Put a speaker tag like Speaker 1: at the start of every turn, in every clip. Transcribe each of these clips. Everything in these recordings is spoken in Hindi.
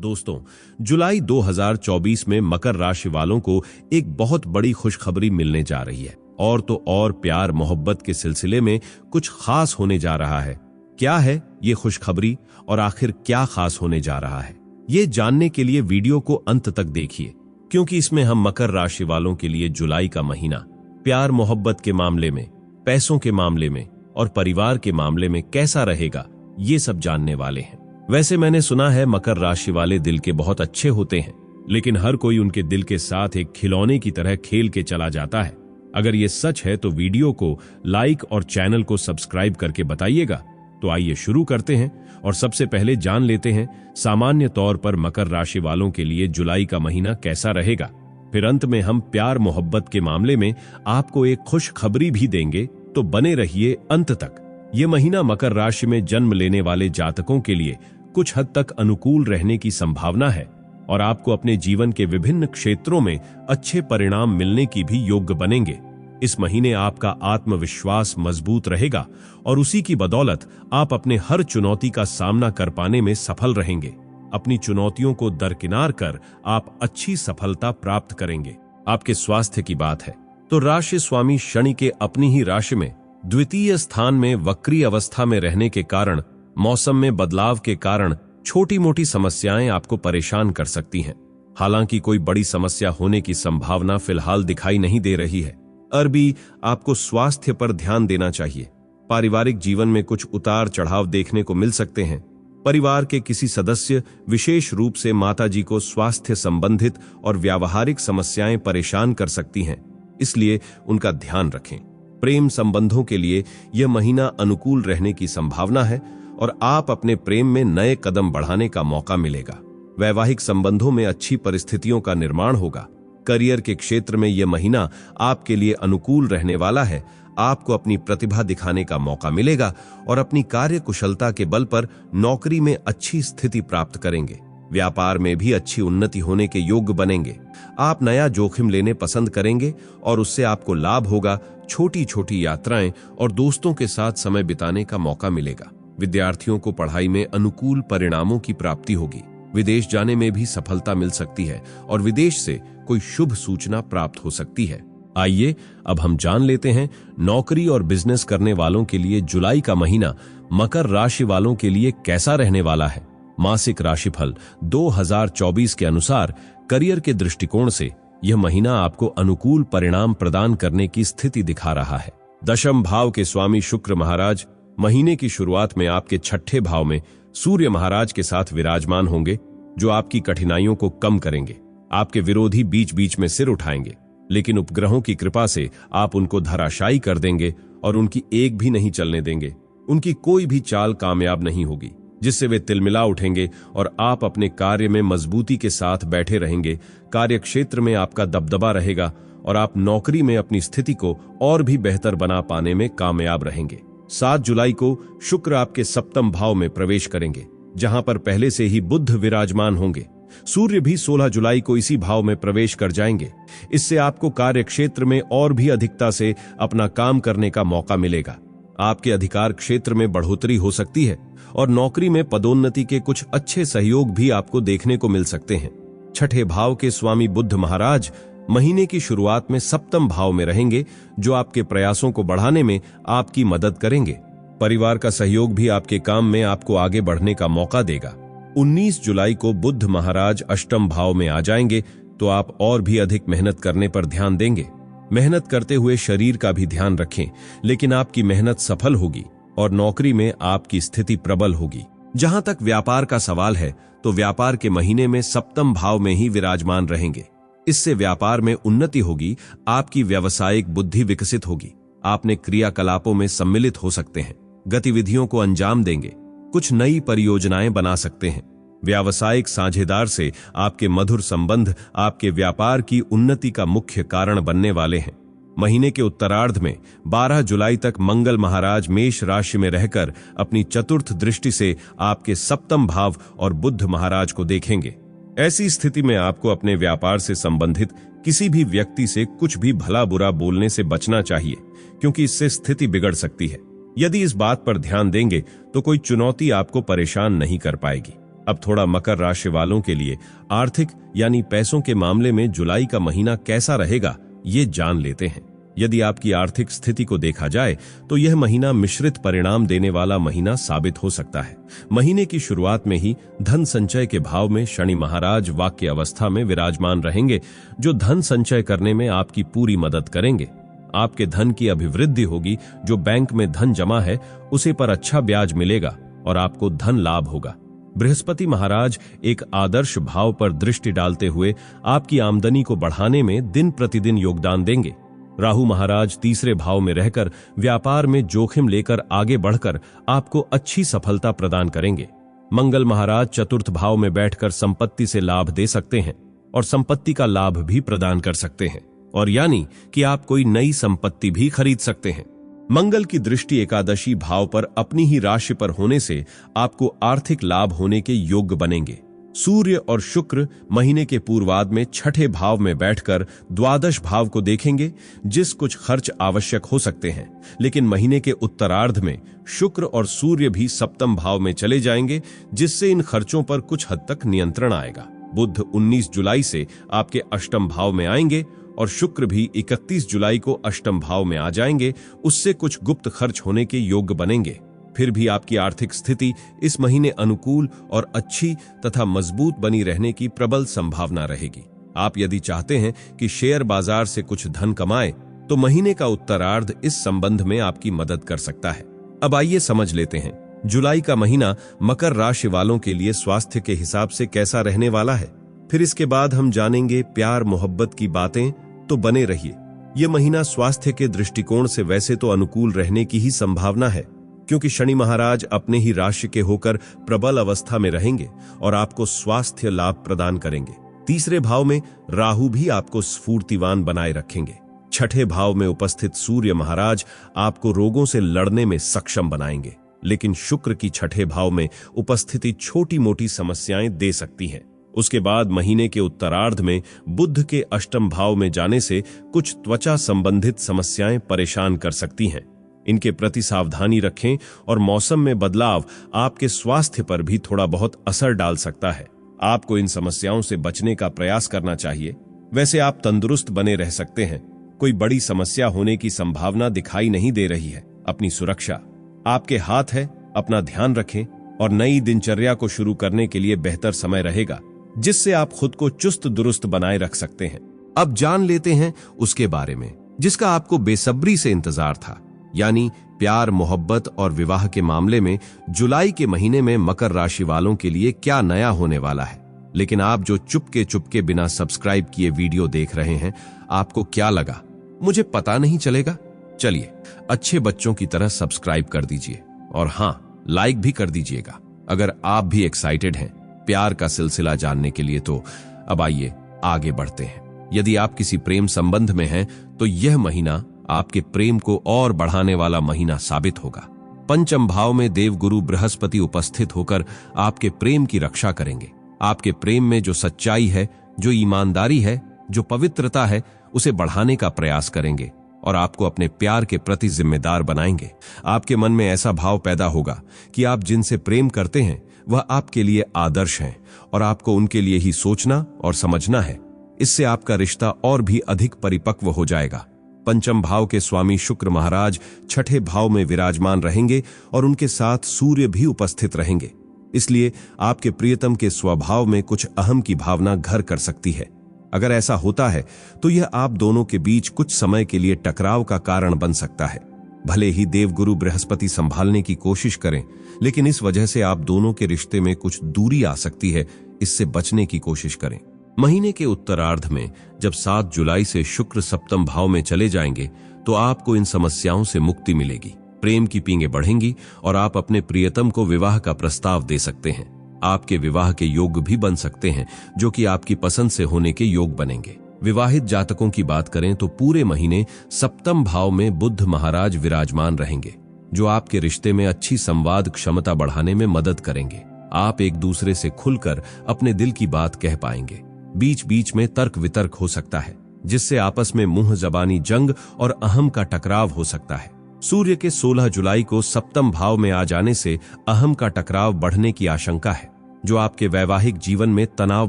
Speaker 1: दोस्तों, जुलाई 2024 में मकर राशि वालों को एक बहुत बड़ी खुशखबरी मिलने जा रही है। और तो और प्यार मोहब्बत के सिलसिले में कुछ खास होने जा रहा है। क्या है ये खुशखबरी और आखिर क्या खास होने जा रहा है, ये जानने के लिए वीडियो को अंत तक देखिए, क्योंकि इसमें हम मकर राशि वालों के लिए जुलाई का महीना प्यार मोहब्बत के मामले में, पैसों के मामले में और परिवार के मामले में कैसा रहेगा, ये सब जानने वाले हैं। वैसे मैंने सुना है मकर राशि वाले दिल के बहुत अच्छे होते हैं, लेकिन हर कोई उनके दिल के साथ एक खिलौने की तरह खेल के चला जाता है। अगर ये सच है तो वीडियो को लाइक और चैनल को सब्सक्राइब करके बताइएगा। तो आइए शुरू करते हैं और सबसे पहले जान लेते हैं सामान्य तौर पर मकर राशि वालों के लिए जुलाई का महीना कैसा रहेगा। फिर अंत में हम प्यार मोहब्बत के मामले में आपको एक खुशखबरी भी देंगे, तो बने रहिए अंत तक। ये महीना मकर राशि में जन्म लेने वाले जातकों के लिए कुछ हद तक अनुकूल रहने की संभावना है और आपको अपने जीवन के विभिन्न क्षेत्रों में अच्छे परिणाम मिलने की भी योग्य बनेंगे। इस महीने आपका आत्मविश्वास मजबूत रहेगा और उसी की बदौलत आप अपने हर चुनौती का सामना कर पाने में सफल रहेंगे। अपनी चुनौतियों को दरकिनार कर आप अच्छी सफलता प्राप्त करेंगे। आपके स्वास्थ्य की बात है तो राशि स्वामी शनि के अपनी ही राशि में द्वितीय स्थान में वक्री अवस्था में रहने के कारण मौसम में बदलाव के कारण छोटी मोटी समस्याएं आपको परेशान कर सकती हैं। हालांकि कोई बड़ी समस्या होने की संभावना फिलहाल दिखाई नहीं दे रही है। अरबी आपको स्वास्थ्य पर ध्यान देना चाहिए। पारिवारिक जीवन में कुछ उतार चढ़ाव देखने को मिल सकते हैं। परिवार के किसी सदस्य, विशेष रूप से माताजी को स्वास्थ्य संबंधित और व्यावहारिक समस्याएं परेशान कर सकती हैं, इसलिए उनका ध्यान रखें। प्रेम संबंधों के लिए यह महीना अनुकूल रहने की संभावना है और आप अपने प्रेम में नए कदम बढ़ाने का मौका मिलेगा। वैवाहिक संबंधों में अच्छी परिस्थितियों का निर्माण होगा। करियर के क्षेत्र में यह महीना आपके लिए अनुकूल रहने वाला है। आपको अपनी प्रतिभा दिखाने का मौका मिलेगा और अपनी कार्य कुशलता के बल पर नौकरी में अच्छी स्थिति प्राप्त करेंगे। व्यापार में भी अच्छी उन्नति होने के योग्य बनेंगे। आप नया जोखिम लेने पसंद करेंगे और उससे आपको लाभ होगा। छोटी छोटी यात्राएं और दोस्तों के साथ समय बिताने का मौका मिलेगा। विद्यार्थियों को पढ़ाई में अनुकूल परिणामों की प्राप्ति होगी। विदेश जाने में भी सफलता मिल सकती है और विदेश से कोई शुभ सूचना प्राप्त हो सकती है। आइए अब हम जान लेते हैं नौकरी और बिजनेस करने वालों के लिए जुलाई का महीना मकर राशि वालों के लिए कैसा रहने वाला है। मासिक राशिफल 2024 के अनुसार करियर के दृष्टिकोण से यह महीना आपको अनुकूल परिणाम प्रदान करने की स्थिति दिखा रहा है। दशम भाव के स्वामी शुक्र महाराज महीने की शुरुआत में आपके छठे भाव में सूर्य महाराज के साथ विराजमान होंगे, जो आपकी कठिनाइयों को कम करेंगे। आपके विरोधी बीच बीच में सिर उठाएंगे, लेकिन उपग्रहों की कृपा से आप उनको धराशायी कर देंगे और उनकी एक भी नहीं चलने देंगे। उनकी कोई भी चाल कामयाब नहीं होगी, जिससे वे तिलमिला उठेंगे और आप अपने कार्य में मजबूती के साथ बैठे रहेंगे। कार्य क्षेत्र में आपका दबदबा रहेगा और आप नौकरी में अपनी स्थिति को और भी बेहतर बना पाने में कामयाब रहेंगे। 7 जुलाई को शुक्र आपके सप्तम भाव में प्रवेश करेंगे, जहां पर पहले से ही बुध विराजमान होंगे। सूर्य भी 16 जुलाई को इसी भाव में प्रवेश कर जाएंगे। इससे आपको कार्य क्षेत्र में और भी अधिकता से अपना काम करने का मौका मिलेगा। आपके अधिकार क्षेत्र में बढ़ोतरी हो सकती है और नौकरी में पदोन्नति के कुछ अच्छे सहयोग भी आपको देखने को मिल सकते हैं। छठे भाव के स्वामी बुध महाराज महीने की शुरुआत में सप्तम भाव में रहेंगे, जो आपके प्रयासों को बढ़ाने में आपकी मदद करेंगे। परिवार का सहयोग भी आपके काम में आपको आगे बढ़ने का मौका देगा। 19 जुलाई को बुध महाराज अष्टम भाव में आ जाएंगे, तो आप और भी अधिक मेहनत करने पर ध्यान देंगे। मेहनत करते हुए शरीर का भी ध्यान रखें, लेकिन आपकी मेहनत सफल होगी और नौकरी में आपकी स्थिति प्रबल होगी। जहां तक व्यापार का सवाल है, तो व्यापार के महीने में सप्तम भाव में ही विराजमान रहेंगे। इससे व्यापार में उन्नति होगी। आपकी व्यावसायिक बुद्धि विकसित होगी। आपने क्रियाकलापों में सम्मिलित हो सकते हैं, गतिविधियों को अंजाम देंगे, कुछ नई परियोजनाएं बना सकते हैं। व्यावसायिक साझेदार से आपके मधुर संबंध आपके व्यापार की उन्नति का मुख्य कारण बनने वाले हैं। महीने के उत्तरार्ध में 12 जुलाई तक मंगल महाराज मेष राशि में रहकर अपनी चतुर्थ दृष्टि से आपके सप्तम भाव और बुध महाराज को देखेंगे। ऐसी स्थिति में आपको अपने व्यापार से संबंधित किसी भी व्यक्ति से कुछ भी भला बुरा बोलने से बचना चाहिए, क्योंकि इससे स्थिति बिगड़ सकती है। यदि इस बात पर ध्यान देंगे तो कोई चुनौती आपको परेशान नहीं कर पाएगी। अब थोड़ा मकर राशि वालों के लिए आर्थिक यानी पैसों के मामले में जुलाई का महीना कैसा रहेगा, ये जान लेते हैं। यदि आपकी आर्थिक स्थिति को देखा जाए तो यह महीना मिश्रित परिणाम देने वाला महीना साबित हो सकता है। महीने की शुरुआत में ही धन संचय के भाव में शनि महाराज वाक्य अवस्था में विराजमान रहेंगे, जो धन संचय करने में आपकी पूरी मदद करेंगे। आपके धन की अभिवृद्धि होगी, जो बैंक में धन जमा है उसे पर अच्छा ब्याज मिलेगा और आपको धन लाभ होगा। बृहस्पति महाराज एक आदर्श भाव पर दृष्टि डालते हुए आपकी आमदनी को बढ़ाने में दिन प्रतिदिन योगदान देंगे। राहु महाराज तीसरे भाव में रहकर व्यापार में जोखिम लेकर आगे बढ़कर आपको अच्छी सफलता प्रदान करेंगे। मंगल महाराज चतुर्थ भाव में बैठकर संपत्ति से लाभ दे सकते हैं और संपत्ति का लाभ भी प्रदान कर सकते हैं, और यानी कि आप कोई नई संपत्ति भी खरीद सकते हैं। मंगल की दृष्टि एकादशी भाव पर अपनी ही राशि पर होने से आपको आर्थिक लाभ होने के योग्य बनेंगे। सूर्य और शुक्र महीने के पूर्वार्ध में छठे भाव में बैठकर द्वादश भाव को देखेंगे, जिस कुछ खर्च आवश्यक हो सकते हैं, लेकिन महीने के उत्तरार्ध में शुक्र और सूर्य भी सप्तम भाव में चले जाएंगे, जिससे इन खर्चों पर कुछ हद तक नियंत्रण आएगा। बुध 19 जुलाई से आपके अष्टम भाव में आएंगे और शुक्र भी 31 जुलाई को अष्टम भाव में आ जाएंगे। उससे कुछ गुप्त खर्च होने के योग्य बनेंगे। फिर भी आपकी आर्थिक स्थिति इस महीने अनुकूल और अच्छी तथा मजबूत बनी रहने की प्रबल संभावना रहेगी। आप यदि चाहते हैं कि शेयर बाजार से कुछ धन कमाएं, तो महीने का उत्तरार्ध इस संबंध में आपकी मदद कर सकता है। अब आइए समझ लेते हैं जुलाई का महीना मकर राशि वालों के लिए स्वास्थ्य के हिसाब से कैसा रहने वाला है। फिर इसके बाद हम जानेंगे प्यार मोहब्बत की बातें, तो बने रहिए। यह महीना स्वास्थ्य के दृष्टिकोण से वैसे तो अनुकूल रहने की ही संभावना है, क्योंकि शनि महाराज अपने ही राशि के होकर प्रबल अवस्था में रहेंगे और आपको स्वास्थ्य लाभ प्रदान करेंगे। तीसरे भाव में राहु भी आपको स्फूर्तिवान बनाए रखेंगे। छठे भाव में उपस्थित सूर्य महाराज आपको रोगों से लड़ने में सक्षम बनाएंगे, लेकिन शुक्र की छठे भाव में उपस्थिति छोटी मोटी समस्याएं दे सकती है। उसके बाद महीने के उत्तरार्ध में बुध के अष्टम भाव में जाने से कुछ त्वचा संबंधित समस्याएं परेशान कर सकती हैं। इनके प्रति सावधानी रखें और मौसम में बदलाव आपके स्वास्थ्य पर भी थोड़ा बहुत असर डाल सकता है। आपको इन समस्याओं से बचने का प्रयास करना चाहिए। वैसे आप तंदुरुस्त बने रह सकते हैं। कोई बड़ी समस्या होने की संभावना दिखाई नहीं दे रही है। अपनी सुरक्षा आपके हाथ है। अपना ध्यान रखें और नई दिनचर्या को शुरू करने के लिए बेहतर समय रहेगा, जिससे आप खुद को चुस्त दुरुस्त बनाए रख सकते हैं। अब जान लेते हैं उसके बारे में जिसका आपको बेसब्री से इंतजार था, यानी प्यार मोहब्बत और विवाह के मामले में जुलाई के महीने में मकर राशि वालों के लिए क्या नया होने वाला है। लेकिन आप जो चुपके बिना सब्सक्राइब किए वीडियो देख रहे हैं, आपको क्या लगा मुझे पता नहीं चलेगा? चलिए अच्छे बच्चों की तरह सब्सक्राइब कर दीजिए और हाँ, लाइक भी कर दीजिएगा अगर आप भी एक्साइटेड हैं प्यार का सिलसिला जानने के लिए। तो अब आइए आगे बढ़ते हैं। यदि आप किसी प्रेम संबंध में हैं तो यह महीना आपके प्रेम को और बढ़ाने वाला महीना साबित होगा। पंचम भाव में देवगुरु बृहस्पति उपस्थित होकर आपके प्रेम की रक्षा करेंगे। आपके प्रेम में जो सच्चाई है, जो ईमानदारी है, जो पवित्रता है, उसे बढ़ाने का प्रयास करेंगे और आपको अपने प्यार के प्रति जिम्मेदार बनाएंगे। आपके मन में ऐसा भाव पैदा होगा कि आप जिनसे प्रेम करते हैं वह आपके लिए आदर्श हैं और आपको उनके लिए ही सोचना और समझना है। इससे आपका रिश्ता और भी अधिक परिपक्व हो जाएगा। पंचम भाव के स्वामी शुक्र महाराज छठे भाव में विराजमान रहेंगे और उनके साथ सूर्य भी उपस्थित रहेंगे। इसलिए आपके प्रियतम के स्वभाव में कुछ अहम की भावना घर कर सकती है। अगर ऐसा होता है तो यह आप दोनों के बीच कुछ समय के लिए टकराव का कारण बन सकता है। भले ही देवगुरु बृहस्पति संभालने की कोशिश करें, लेकिन इस वजह से आप दोनों के रिश्ते में कुछ दूरी आ सकती है। इससे बचने की कोशिश करें। महीने के उत्तरार्ध में जब 7 जुलाई से शुक्र सप्तम भाव में चले जाएंगे तो आपको इन समस्याओं से मुक्ति मिलेगी। प्रेम की पींगे बढ़ेंगी और आप अपने प्रियतम को विवाह का प्रस्ताव दे सकते हैं। आपके विवाह के योग भी बन सकते हैं, जो कि आपकी पसंद से होने के योग बनेंगे। विवाहित जातकों की बात करें तो पूरे महीने सप्तम भाव में बुध महाराज विराजमान रहेंगे, जो आपके रिश्ते में अच्छी संवाद क्षमता बढ़ाने में मदद करेंगे। आप एक दूसरे से खुलकर अपने दिल की बात कह पाएंगे। बीच बीच में तर्क वितर्क हो सकता है, जिससे आपस में मुंह जबानी जंग और अहम का टकराव हो सकता है। सूर्य के 16 जुलाई को सप्तम भाव में आ जाने से अहम का टकराव बढ़ने की आशंका है। जो आपके वैवाहिक जीवन में तनाव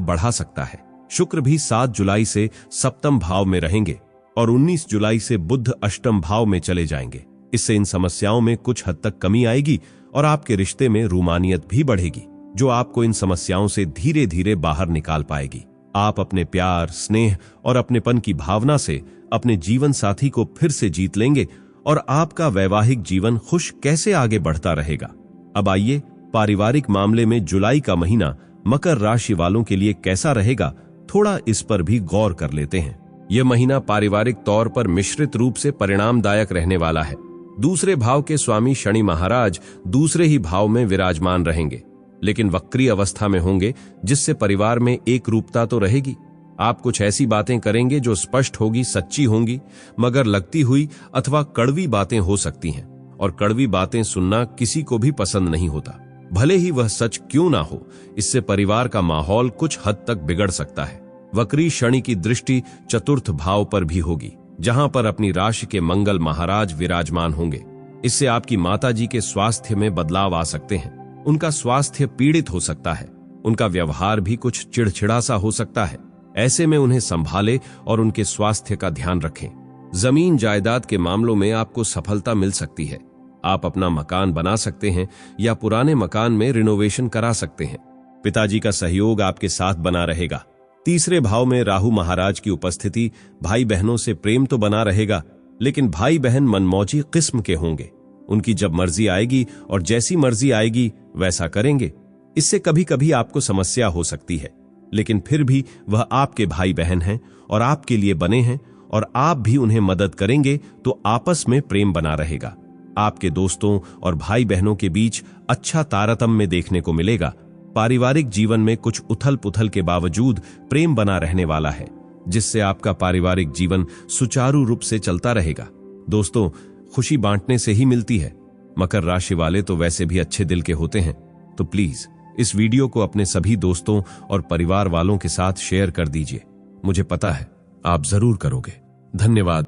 Speaker 1: बढ़ा सकता है। शुक्र भी 7 जुलाई से सप्तम भाव में रहेंगे और 19 जुलाई से बुध अष्टम भाव में चले जाएंगे। इससे इन समस्याओं में कुछ हद तक कमी आएगी और आपके रिश्ते में रूमानियत भी बढ़ेगी, जो आपको इन समस्याओं से धीरे धीरे बाहर निकाल पाएगी। आप अपने प्यार, स्नेह और अपनेपन की भावना से अपने जीवन साथी को फिर से जीत लेंगे और आपका वैवाहिक जीवन खुश कैसे आगे बढ़ता रहेगा। अब आइए पारिवारिक मामले में जुलाई का महीना मकर राशि वालों के लिए कैसा रहेगा, थोड़ा इस पर भी गौर कर लेते हैं। यह महीना पारिवारिक तौर पर मिश्रित रूप से परिणामदायक रहने वाला है। दूसरे भाव के स्वामी शनि महाराज दूसरे ही भाव में विराजमान रहेंगे, लेकिन वक्री अवस्था में होंगे, जिससे परिवार में एक रूपता तो रहेगी। आप कुछ ऐसी बातें करेंगे जो स्पष्ट होगी, सच्ची होंगी, मगर लगती हुई अथवा कड़वी बातें हो सकती हैं, और कड़वी बातें सुनना किसी को भी पसंद नहीं होता, भले ही वह सच क्यों ना हो। इससे परिवार का माहौल कुछ हद तक बिगड़ सकता है। वक्री शनि की दृष्टि चतुर्थ भाव पर भी होगी, जहां पर अपनी राशि के मंगल महाराज विराजमान होंगे। इससे आपकी माताजी के स्वास्थ्य में बदलाव आ सकते हैं। उनका स्वास्थ्य पीड़ित हो सकता है, उनका व्यवहार भी कुछ चिड़चिड़ा सा हो सकता है। ऐसे में उन्हें संभाले और उनके स्वास्थ्य का ध्यान रखें। जमीन जायदाद के मामलों में आपको सफलता मिल सकती है। आप अपना मकान बना सकते हैं या पुराने मकान में रिनोवेशन करा सकते हैं। पिताजी का सहयोग आपके साथ बना रहेगा। तीसरे भाव में राहु महाराज की उपस्थिति भाई बहनों से प्रेम तो बना रहेगा, लेकिन भाई बहन मनमौजी किस्म के होंगे। उनकी जब मर्जी आएगी और जैसी मर्जी आएगी वैसा करेंगे। इससे कभी कभी आपको समस्या हो सकती है, लेकिन फिर भी वह आपके भाई बहन हैं और आपके लिए बने हैं, और आप भी उन्हें मदद करेंगे तो आपस में प्रेम बना रहेगा। आपके दोस्तों और भाई बहनों के बीच अच्छा तारतम्य देखने को मिलेगा। पारिवारिक जीवन में कुछ उथल पुथल के बावजूद प्रेम बना रहने वाला है, जिससे आपका पारिवारिक जीवन सुचारू रूप से चलता रहेगा। दोस्तों, खुशी बांटने से ही मिलती है। मकर राशि वाले तो वैसे भी अच्छे दिल के होते हैं, तो प्लीज इस वीडियो को अपने सभी दोस्तों और परिवार वालों के साथ शेयर कर दीजिए। मुझे पता है आप जरूर करोगे। धन्यवाद।